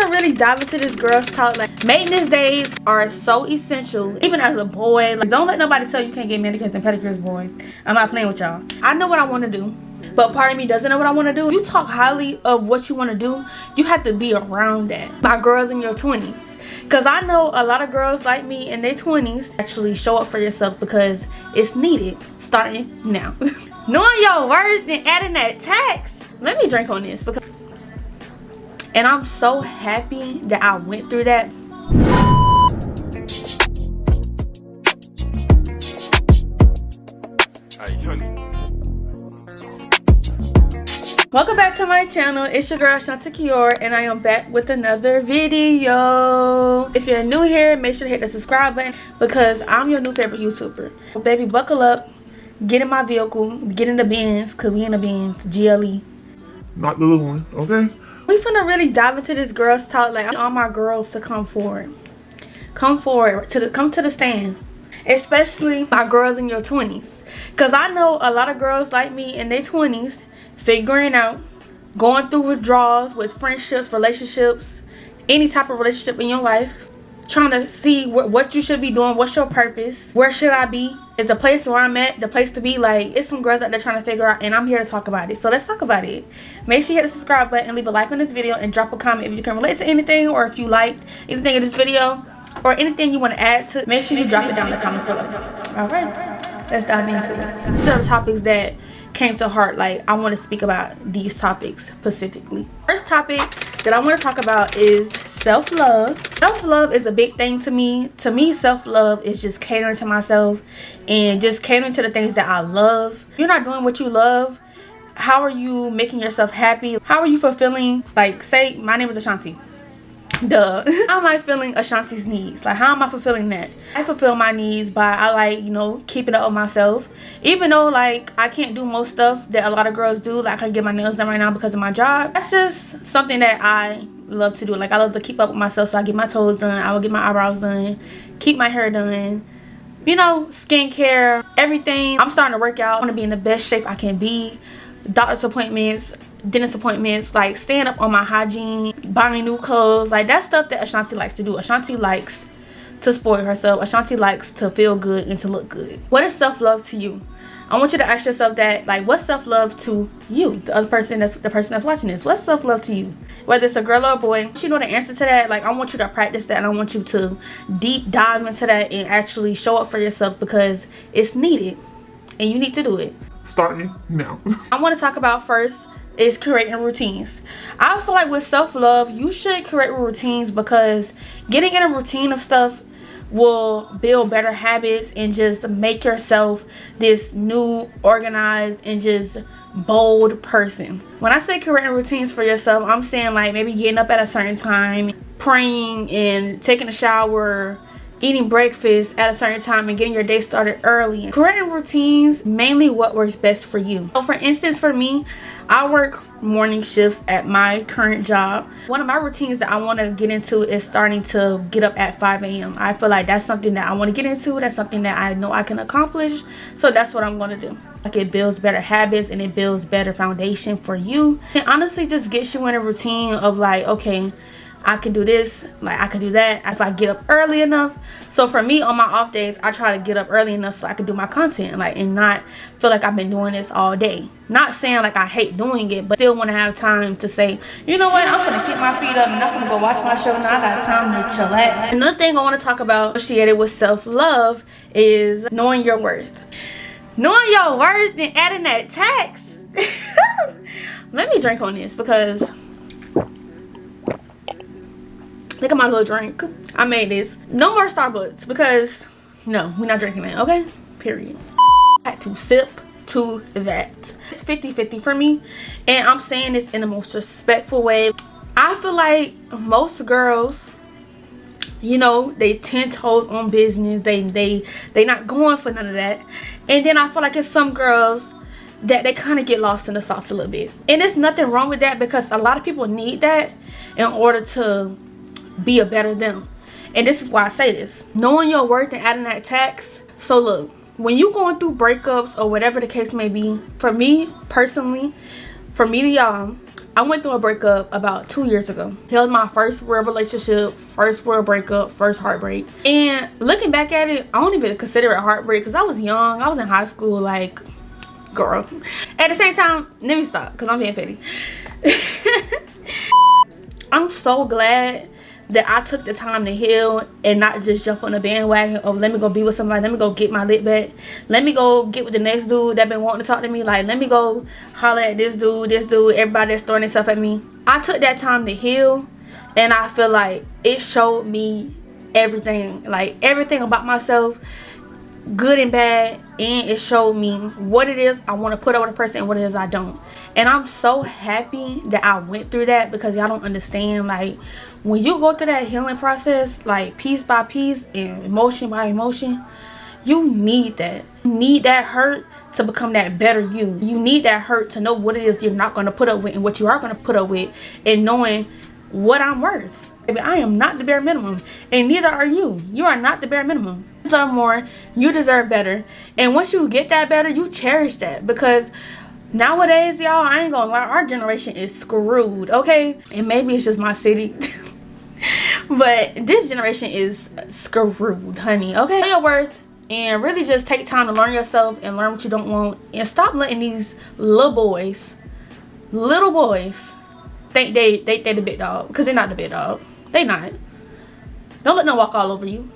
finna really dive into this girl's talk. Like, maintenance days are so essential, even as a boy. Like, don't let nobody tell you can't get manicures and pedicures, boys. I'm not playing with y'all. I know what I want to do, but part of me doesn't know what I want to do. If you talk highly of what you want to do, you have to be around that. My girls in your 20s. Because I know a lot of girls like me in their 20s actually show up for yourself because it's needed starting now. Knowing your worth and adding that tax. Let me drink on this. And I'm so happy that I went through that. Welcome back to my channel. It's your girl Shanti Kior, and I am back with another video. If you're new here, make sure to hit the subscribe button because I'm your new favorite YouTuber. Baby, buckle up, get in my vehicle, get in the Benz, cause we in the Benz, GLE. Not the little one, okay? We finna really dive into this girl's talk. Like, I want all my girls to come forward. Come forward, come to the stand. Especially my girls in your 20s. Cause I know a lot of girls like me in their 20s figuring out, going through withdrawals with friendships, relationships, any type of relationship in your life, trying to see what you should be doing, what's your purpose, where should I be, is the place where I'm at the place to be. Like, it's some girls out there trying to figure out, and I'm here to talk about it. So let's talk about it. Make sure you hit the subscribe button and leave a like on this video and drop a comment if you can relate to anything, or if you liked anything in this video, or anything you want to add to it. Make sure you drop it down in the comments below. All right, let's dive into it. These are the topics that came to heart. Like, I want to speak about these topics specifically. First topic that I want to talk about is self-love. Self-love is a big thing to me. To me, self-love is just catering to myself and just catering to the things that I love. If you're not doing what you love, how are you making yourself happy? How are you fulfilling, like, say my name is Ashanti. Duh. How am I filling Ashanti's needs? Like, how am I fulfilling that? I fulfill my needs by, I like, you know, keeping up with myself. Even though, like, I can't do most stuff that a lot of girls do. Like, I can get my nails done right now because of my job. That's just something that I love to do. Like, I love to keep up with myself. So I get my toes done, I will get my eyebrows done, keep my hair done, you know, skincare, everything. I'm starting to work out. I want to be in the best shape I can be. Doctor's appointments, dentist appointments, like staying up on my hygiene, buying new clothes. Like, that's stuff that Ashanti likes to do. Ashanti likes to spoil herself. Ashanti likes to feel good and to look good. What is self-love to you? I want you to ask yourself that. Like, what's self-love to you? The other person, that's the person that's watching this. What's self-love to you? Whether it's a girl or a boy, you know the answer to that. Like, I want you to practice that, and I want you to deep dive into that and actually show up for yourself because it's needed and you need to do it. Starting now. I want to talk about first is creating routines. I feel like with self-love, you should create routines because getting in a routine of stuff will build better habits and just make yourself this new, organized, and just bold person. When I say creating routines for yourself, I'm saying like maybe getting up at a certain time, praying and taking a shower, eating breakfast at a certain time, and getting your day started early. Creating routines, mainly what works best for you. So for instance, for me, I work morning shifts at my current job. One of my routines that I want to get into is starting to get up at 5 a.m. I feel like that's something that I want to get into. That's something that I know I can accomplish. So that's what I'm going to do. Like, it builds better habits and it builds better foundation for you. And honestly just gets you in a routine of like, okay, I can do this, like I can do that if I get up early enough. So for me, on my off days, I try to get up early enough so I can do my content, like, and not feel like I've been doing this all day. Not saying like I hate doing it, but still want to have time to say, you know what, I'm gonna keep my feet up and I'm gonna go watch my show now. I got time to chillax. Another thing I want to talk about associated with self-love is knowing your worth. Knowing your worth and adding that tax. Let me drink on this because look at my little drink. I made this. No more Starbucks because no, we're not drinking that, okay? Period. I had to sip to that. It's 50-50 for me, and I'm saying this in the most respectful way. I feel like most girls, you know, they 10 toes on business. They not going for none of that. And then I feel like it's some girls that they kind of get lost in the sauce a little bit. And there's nothing wrong with that because a lot of people need that in order to be a better them. And this is why I say this. Knowing your worth and adding that tax. So look, when you going through breakups or whatever the case may be, for me personally, for me to y'all, I went through a breakup about 2 years ago. It was my first real relationship, first real breakup, first heartbreak. And looking back at it, I don't even consider it heartbreak because I was young. I was in high school, like, girl. At the same time, let me stop because I'm being petty. I'm so glad that I took the time to heal and not just jump on the bandwagon of let me go be with somebody, let me go get my lit back, let me go get with the next dude that been wanting to talk to me, like let me go holler at this dude, everybody that's throwing stuff at me. I took that time to heal, and I feel like it showed me everything, like everything about myself, good and bad, and it showed me what it is I want to put up with a person and what it is I don't. And I'm so happy that I went through that, because y'all don't understand, like when you go through that healing process, like piece by piece and emotion by emotion, you need that. You need that hurt to become that better you. You need that hurt to know what it is you're not going to put up with and what you are going to put up with, and knowing what I'm worth. Baby, I am not the bare minimum, and neither are you. You are not the bare minimum. You deserve more. You deserve better. And once you get that better, you cherish that, because nowadays, y'all, I ain't gonna lie, our generation is screwed, okay? And maybe it's just my city. But this generation is screwed, honey, okay? Know your worth, and really just take time to learn yourself and learn what you don't want, and stop letting these little boys think they the big dog, because they're not the big dog. They not. Don't let them walk all over you.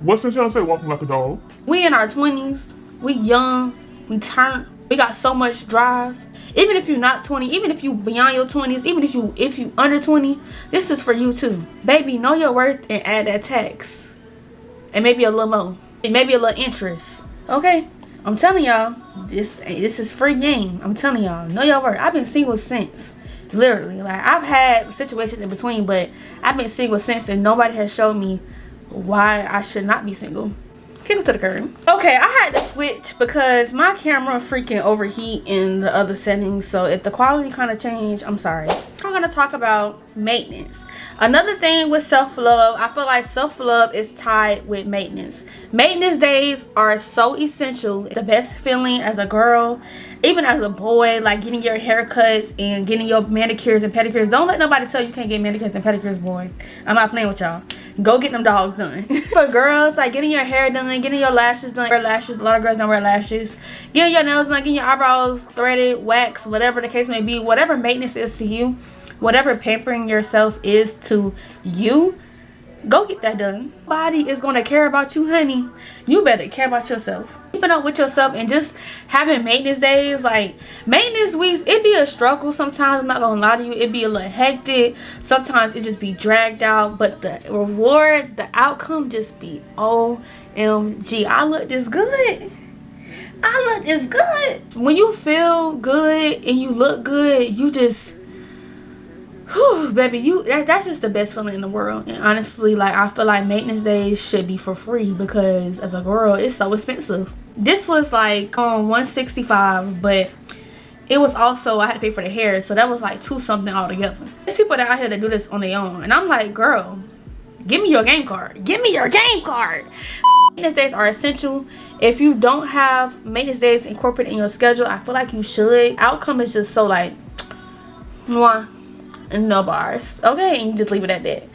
What's that y'all say, walking like a dog? We in our 20s, we young, we got so much drive. Even if you're not 20, even if you beyond your 20s, even if you under 20, this is for you too. Baby, know your worth and add that tax. And maybe a little more. And maybe a little interest. Okay? I'm telling y'all, this is free game. I'm telling y'all, know your worth. I've been single since. Literally. Like, I've had situations in between, but I've been single since, and nobody has shown me why I should not be single. Kick it to the curb. Okay, I had to switch because my camera freaking overheat in the other settings. So if the quality kind of changed, I'm sorry. I'm gonna talk about maintenance. Another thing with self-love, I feel like self-love is tied with maintenance. Maintenance days are so essential. It's the best feeling as a girl, even as a boy, like getting your haircuts and getting your manicures and pedicures. Don't let nobody tell you can't get manicures and pedicures, boys. I'm not playing with y'all. Go get them dogs done. For girls, like getting your hair done, getting your lashes done. Wear lashes. A lot of girls don't wear lashes. Getting your nails done, getting your eyebrows threaded, waxed, whatever the case may be. Whatever maintenance is to you, whatever pampering yourself is to you, go get that done. Nobody is going to care about you, honey. You better care about yourself. Keeping up with yourself and just having maintenance days, like maintenance weeks, it be a struggle sometimes. I'm not gonna lie to you, it be a little hectic. Sometimes it just be dragged out, but the reward, the outcome just be OMG. I look this good. I look this good. When you feel good and you look good, you just, whew, baby, that's just the best feeling in the world. And honestly, like, I feel like maintenance days should be for free, because as a girl, it's so expensive. This was like $165, but it was also, I had to pay for the hair, so that was like $2 something altogether. There's people that out here that do this on their own, and I'm like, girl, give me your game card. Give me your game card. Maintenance days are essential. If you don't have maintenance days incorporated in your schedule, I feel like you should. Outcome is just so like, mwah. No bars, okay? And you just leave it at that.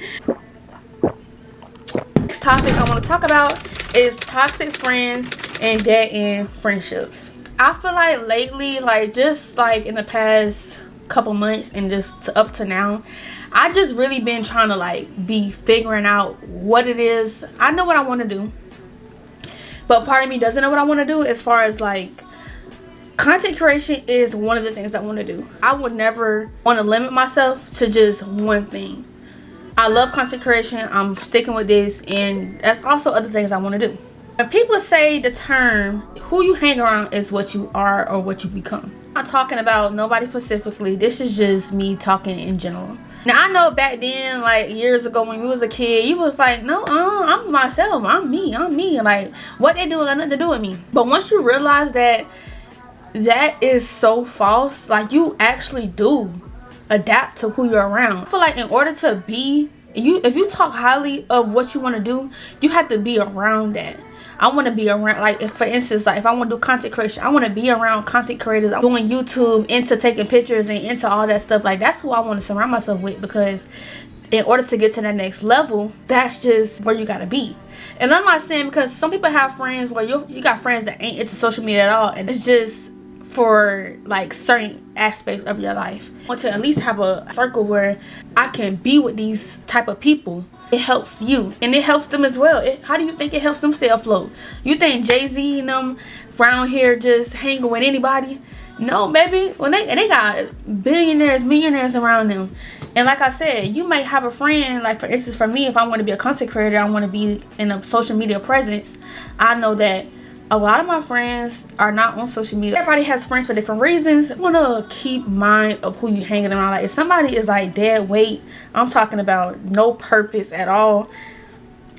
Next topic I want to talk about is toxic friends and dead-end friendships. I feel like lately, like just like in the past couple months and just up to now, I just really been trying to like be figuring out what it is. I know what I want to do, but part of me doesn't know what I want to do. As far as like content creation is one of the things I want to do. I would never want to limit myself to just one thing. I love content creation. I'm sticking with this, and that's also other things I want to do. When people say the term, who you hang around is what you are or what you become. I'm not talking about nobody specifically. This is just me talking in general. Now, I know back then, like years ago when you was a kid, you was like, no, I'm myself. I'm me. Like, what they do got nothing to do with me. But once you realize that is so false, like you actually do adapt to who you're around. I feel like in order to be, if you talk highly of what you want to do, you have to be around that. I want to be around, like, if for instance, like if I want to do content creation, I want to be around content creators doing YouTube, into taking pictures and into all that stuff. Like, that's who I want to surround myself with, because in order to get to that next level, that's just where you gotta be. And I'm not saying, because some people have friends where you got friends that ain't into social media at all, and it's just for like certain aspects of your life. I want to at least have a circle where I can be with these type of people. It helps you and it helps them as well. How do you think it helps them stay afloat? You think Jay-Z and them around here just hanging with anybody? No, baby. When they got billionaires, millionaires around them. And like I said, you might have a friend, like for instance for me, if I want to be a content creator, I want to be in a social media presence. I know that a lot of my friends are not on social media. Everybody has friends for different reasons. You want to keep mind of who you hanging around. Like if somebody is like dead weight, I'm talking about no purpose at all,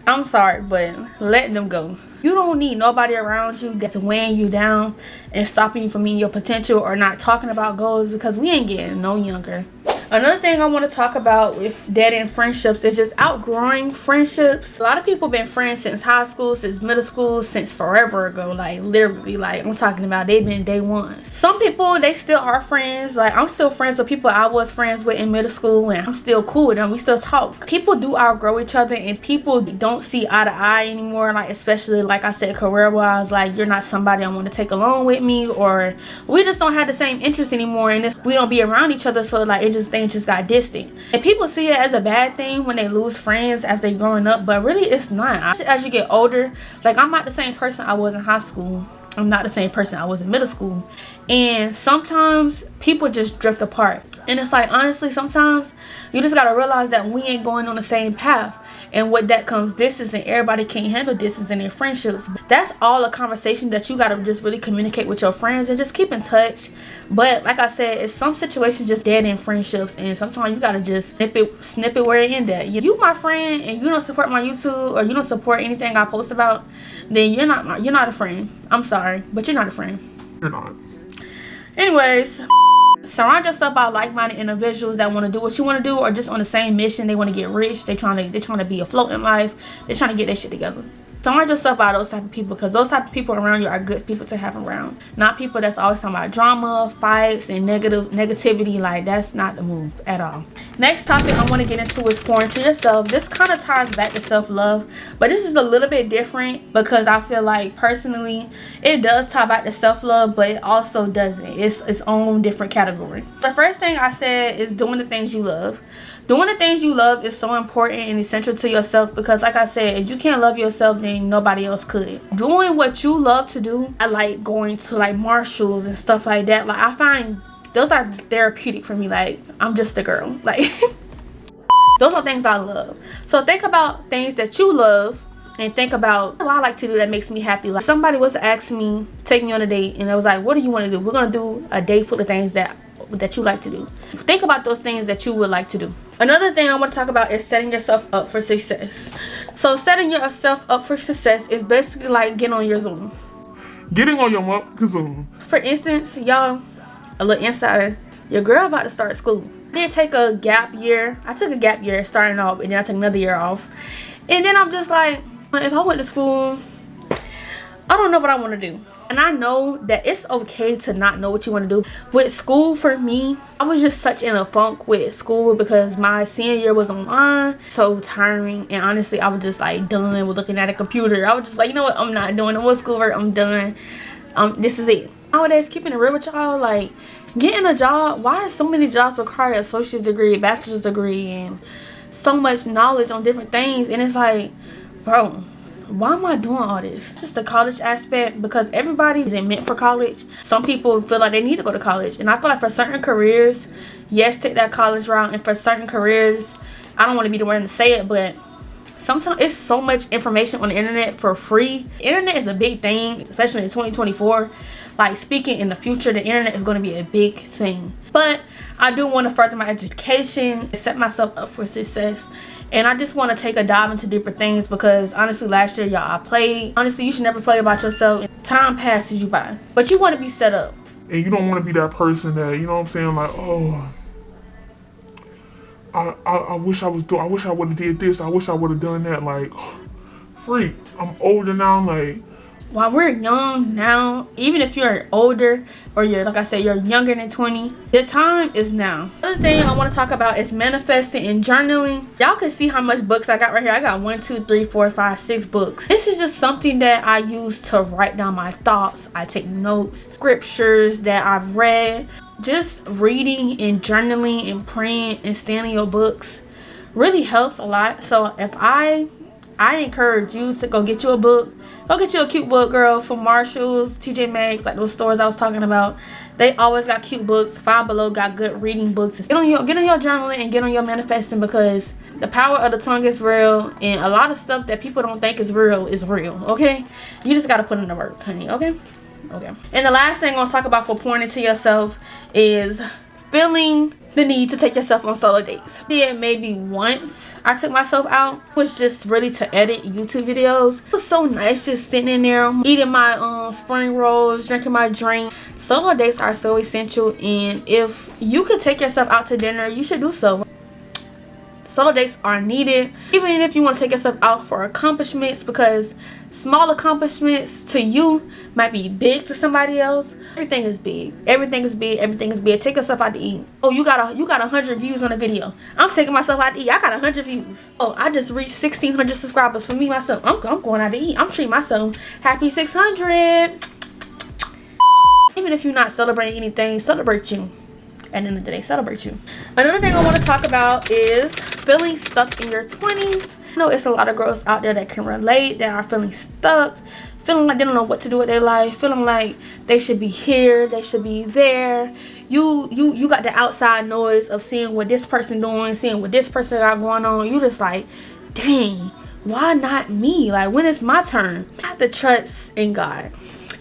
I'm sorry, but let them go. You don't need nobody around you that's weighing you down and stopping you from meeting your potential or not talking about goals, because we ain't getting no younger. Another thing I want to talk about with dead end friendships is just outgrowing friendships. A lot of people been friends since high school, since middle school, since forever ago. Like literally, like I'm talking about they've been day one. Some people, they still are friends. Like I'm still friends with people I was friends with in middle school, and I'm still cool with them. We still talk. People do outgrow each other, and people don't see eye to eye anymore. Like especially like I said, career wise, like you're not somebody I want to take along with me, or we just don't have the same interests anymore, and we don't be around each other. So like things just got distant, and people see it as a bad thing when they lose friends as they growing up, but really it's not. As you get older, like I'm not the same person I was in high school. I'm not the same person I was in middle school, and sometimes people just drift apart. And it's like, honestly, sometimes you just gotta realize that we ain't going on the same path, and with that comes distance, and everybody can't handle distance in their friendships. That's all a conversation that you gotta just really communicate with your friends and just keep in touch. But like I said, it's some situations just dead in friendships, and sometimes you gotta just snip it where it end at. You my friend and you don't support my YouTube, or you don't support anything I post about, then you're not a friend. I'm sorry, but you're not a friend. You're not. Anyways, surround yourself by like-minded individuals that want to do what you want to do, or just on the same mission. They want to get rich. They're trying to be afloat in life. They're trying to get their shit together. Surround yourself by those type of people, because those type of people around you are good people to have around. Not people that's always talking about drama, fights, and negativity. Like that's not the move at all. Next topic I want to get into is pouring to yourself. This kind of ties back to self-love, but this is a little bit different because I feel like personally it does tie back to self-love, but it also doesn't. It's its own different category. The first thing I said is doing the things you love. Doing the things you love is so important and essential to yourself, because like I said, if you can't love yourself, then nobody else could. Doing what you love to do, I like going to like Marshalls and stuff like that. Like I find those are therapeutic for me. Like I'm just a girl. Like those are things I love. So think about things that you love and think about what I like to do that makes me happy. Like somebody was to ask me, take me on a date, and it was like, what do you want to do? We're gonna do a date full of things that you like to do. Think about those things that you would like to do. Another thing I want to talk about is setting yourself up for success. So setting yourself up for success is basically like getting on your Zoom. Getting on your motherfucking Zoom. For instance, y'all, a little insider, your girl about to start school. I did take a gap year. I took a gap year starting off, and then I took another year off. And then I'm just like, if I went to school, I don't know what I want to do. And I know that it's okay to not know what you want to do. With school, for me, I was just such in a funk with school because my senior year was online. So tiring. And honestly, I was just like done with looking at a computer. I was just like, you know what? I'm not doing no more schoolwork. I'm done. This is it. Nowadays, keeping it real with y'all, like getting a job. Why is so many jobs require an associate's degree, bachelor's degree, and so much knowledge on different things? And it's like, bro, why am I doing all this? Just the college aspect, because everybody isn't meant for college. Some people feel like they need to go to college, and I feel like for certain careers, yes, take that college route, and for certain careers, I don't want to be the one to say it, but sometimes it's so much information on the internet for free. Internet is a big thing, especially in 2024. Like speaking in the future, the internet is going to be a big thing. But I do want to further my education, set myself up for success. And I just want to take a dive into different things, because honestly, last year, y'all, I played. Honestly, you should never play about yourself. Time passes you by, but you want to be set up. And you don't want to be that person that, you know what I'm saying, like, oh, I wish I would have did this. I wish I would have done that. Like, freak. I'm older now, like. While we're young now, even if you're older or you're, like I said, you're younger than 20, the time is now. Another thing I want to talk about is manifesting and journaling. Y'all can see how much books I got right here. I got 1, 2, 3, 4, 5, 6 books. This is just something that I use to write down my thoughts. I take notes, scriptures that I've read. Just reading and journaling and praying and standing your books really helps a lot. So if I encourage you to go get you a book. Go get you a cute book, girl, from Marshalls, TJ Maxx, like those stores I was talking about. They always got cute books. Five Below got good reading books. Get on your journaling and get on your manifesting, because the power of the tongue is real, and a lot of stuff that people don't think is real, okay? You just gotta put in the work, honey, okay? Okay. And the last thing I'm gonna talk about for pouring into yourself is feeling the need to take yourself on solo dates. Yeah, maybe once I took myself out, was just really to edit YouTube videos. It was so nice just sitting in there eating my spring rolls, drinking my drink. Solo dates are so essential, and if you could take yourself out to dinner, you should do so. Solo dates are needed, even if you want to take yourself out for accomplishments, because small accomplishments to you might be big to somebody else. Everything is big. Everything is big. Everything is big. Take yourself out to eat. Oh, you got 100 views on a video. I'm taking myself out to eat. I got 100 views. Oh, I just reached 1,600 subscribers for me myself. I'm going out to eat. I'm treating myself. Happy 600. Even if you're not celebrating anything, celebrate you. At the end of the day, celebrate you. Another thing I want to talk about is feeling stuck in your 20s. I know it's a lot of girls out there that can relate, that are feeling stuck, feeling like they don't know what to do with their life, feeling like they should be here, they should be there. You got the outside noise of seeing what this person doing, seeing what this person got going on. You just like, dang, why not me? Like, when is my turn? I have to trust in God.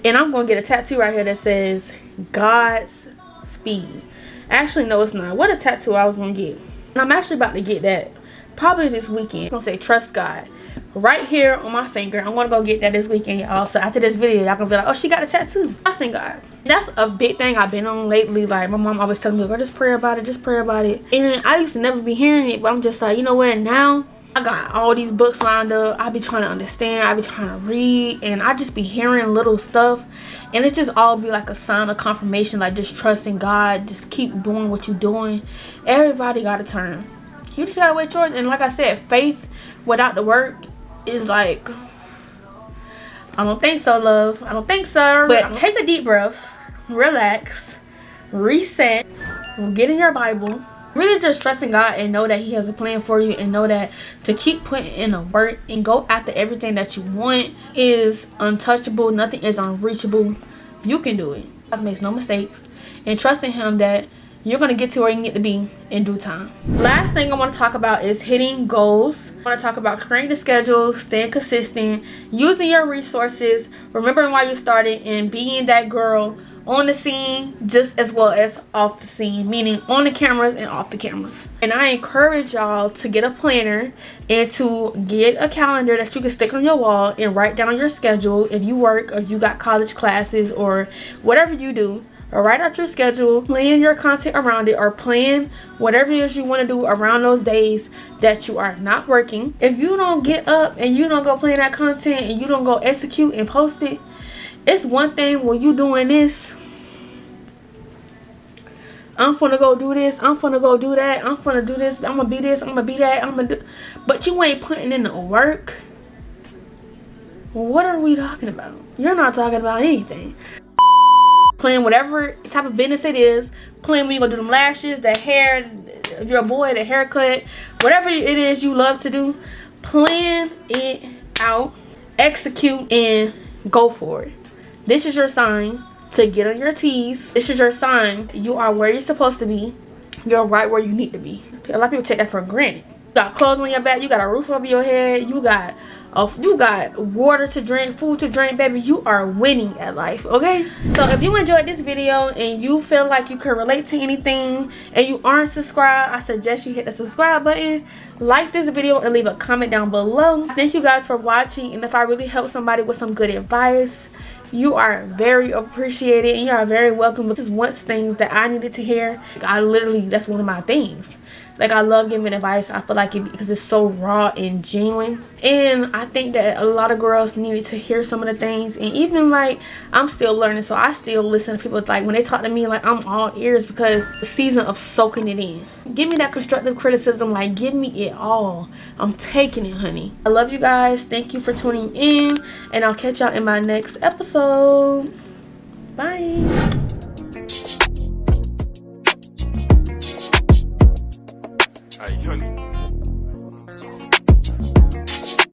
And I'm going to get a tattoo right here that says God's speed. Actually, no, it's not. What a tattoo I was going to get. And I'm actually about to get that probably this weekend. I'm going to say trust God right here on my finger. I'm going to go get that this weekend, y'all. So after this video, y'all going to be like, oh, she got a tattoo. Trusting God. That's a big thing I've been on lately. Like, my mom always telling me, girl, just pray about it. Just pray about it. And I used to never be hearing it. But I'm just like, you know what? Now I got all these books lined up. I be trying to understand. I be trying to read. And I just be hearing little stuff. And it just all be like a sign of confirmation. Like, just trusting God. Just keep doing what you're doing. Everybody got a turn. You just gotta wait yours. And like I said, faith without the work is like, I don't think so, love. I don't think so. But take a deep breath. Relax. Reset. Get in your Bible. Really just trusting God and know that He has a plan for you, and know that to keep putting in the work and go after everything that you want is untouchable. Nothing is unreachable. You can do it. God makes no mistakes. And trusting Him that you're going to get to where you need to be in due time. Last thing I want to talk about is hitting goals. I want to talk about creating a schedule, staying consistent, using your resources, remembering why you started, and being that girl on the scene just as well as off the scene, meaning on the cameras and off the cameras. And I encourage y'all to get a planner and to get a calendar that you can stick on your wall and write down your schedule. If you work or you got college classes or whatever you do, or write out your schedule, plan your content around it, or plan whatever it is you want to do around those days that you are not working. If you don't get up and you don't go plan that content and you don't go execute and post it, it's one thing when you doing this. I'm finna go do this. I'm finna go do that. I'm finna do this. I'm gonna be this. I'm gonna be that. I'm gonna do. But you ain't putting in the work. What are we talking about? You're not talking about anything. Plan whatever type of business it is. Plan when you gonna do them lashes, the hair, if you're a boy, the haircut, whatever it is you love to do. Plan it out, execute, and go for it. This is your sign to get on your T's. This is your sign you are where you're supposed to be. You're right where you need to be. A lot of people take that for granted. You got clothes on your back, you got a roof over your head, you got water to drink, food to drink, baby. You are winning at life, okay? So if you enjoyed this video and you feel like you can relate to anything and you aren't subscribed, I suggest you hit the subscribe button, like this video, and leave a comment down below. Thank you guys for watching, and if I really helped somebody with some good advice, you are very appreciated and you are very welcome. This is one things that I needed to hear. I literally, that's one of my things. Like, I love giving advice. I feel like it because it's so raw and genuine. And I think that a lot of girls needed to hear some of the things. And even like, I'm still learning, so I still listen to people. Like, when they talk to me, like, I'm all ears, because the season of soaking it in. Give me that constructive criticism. Like, give me it all. I'm taking it, honey. I love you guys. Thank you for tuning in, and I'll catch y'all in my next episode. Bye. Hey, honey.